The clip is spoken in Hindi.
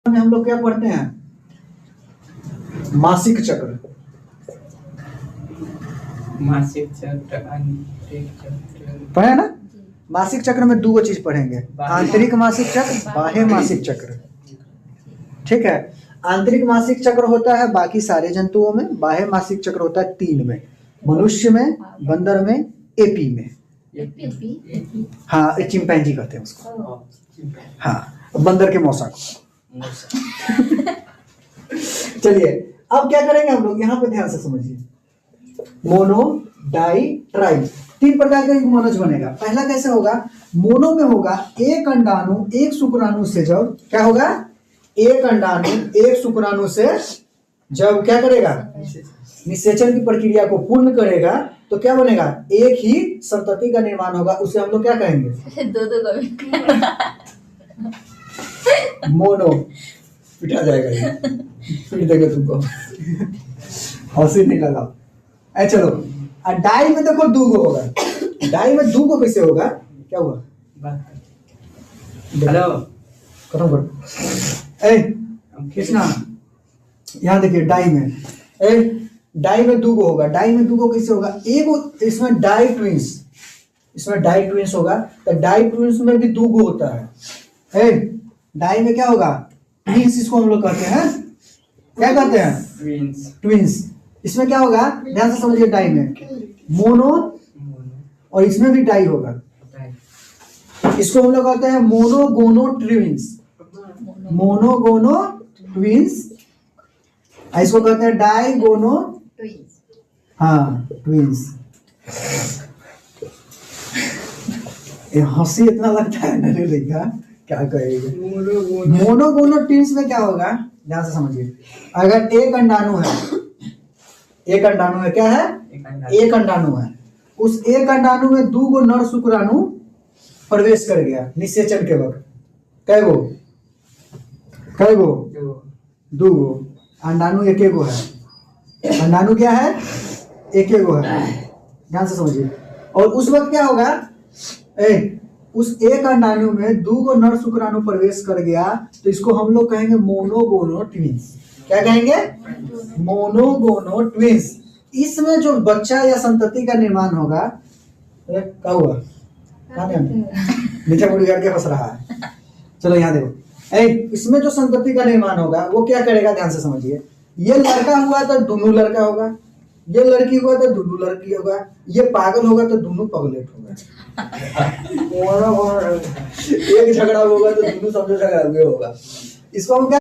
में हम लोग क्या पढ़ते हैं? मासिक चक्र। मासिक चक्र, आंतरिक चक्र पढ़े ना? मासिक चक्र में दो चीज पढ़ेंगे, आंतरिक मासिक चक्र, बाह्य मासिक चक्र। ठीक है, आंतरिक मासिक चक्र होता है बाकी सारे जंतुओं में, बाह्य मासिक चक्र होता है 3 में, मनुष्य में, बंदर में, एपी में। हाँ, चिंपैंजी कहते हैं उसको। हाँ, बंदर के मौसा को। चलिए अब क्या करेंगे हम लोग, यहाँ पे ध्यान से समझिए। मोनो, डाई, ट्राई, 3 प्रकार का मोनोज बनेगा। पहला कैसे होगा? मोनो में होगा एक अंडाणु एक शुक्राणु से जब क्या होगा, एक अंडाणु एक शुक्राणु से जब क्या करेगा, निषेचन की प्रक्रिया को पूर्ण करेगा तो क्या बनेगा, एक ही संतति का निर्माण होगा। उसे हम लोग क्या कहेंगे? मोनो। पिटा जाएगा ये, पीट देंगे तुमको। हंसी नहीं लगा। चलो, डाई में देखो दूगो होगा। डाई में दूगो कैसे होगा? क्या हुआ? हेलो, खत्म करो। कृष्णा, यहाँ देखिए डाई में, डाई में दूगो होगा। डाई में दूगो कैसे होगा? एक इसमें डाई ट्विंस, इसमें डाई ट्विंस होगा। तो डाई ट्विंस में भी दूगो होता है। डाई में क्या होगा? ट्विंस इसको हम लोग कहते हैं। क्या कहते हैं? ट्विंस। ट्विंस। इसमें क्या होगा, ध्यान से समझिए। डाई में मोनो और इसमें भी डाई होगा। इसको हम लोग कहते हैं मोनोगोनो ट्विंस। मोनोगोनो ट्विंस। इसको कहते हैं डाइगोनो ट्विंस। हाँ, ट्विंस। ये हंसी इतना लगता है ना लड़का, क्या कहेगा? मोनोगोनो ट्विंस में क्या होगा, ध्यान से समझिए। अगर एक अंडाणु है, एक अंडाणु है, क्या है? एक अंडाणु है। उस एक अंडाणु में दूगो नर शुक्राणु प्रवेश कर गया निषेचन के वक्त। कै गो? दूगो। अंडाणु एक गो है। अंडाणु क्या है? एक गो है। ध्यान से समझिए। और उस वक्त क्या होगा, उस एक अंडाणु में दूगो नर शुक्राणु प्रवेश कर गया तो इसको हम लोग कहेंगे मोनोगोनो ट्विंस। क्या कहेंगे? मोनोगोनो ट्विंस। इसमें जो बच्चा या संतति का निर्माण होगा, क्या हुआ? नीचे मुड़ी करके हंस रहा है। चलो यहाँ देखो, इसमें जो संतति का निर्माण होगा वो क्या करेगा, ध्यान से समझिए। ये लड़का हुआ तो दोनों लड़का होगा, ये लड़की हुआ तो दोनों लड़की होगा, ये पागल होगा तो दोनों पगलेट होगा। एक झगड़ा होगा तो दोनों समझो झगड़ा हुए होगा। इसको हम क्या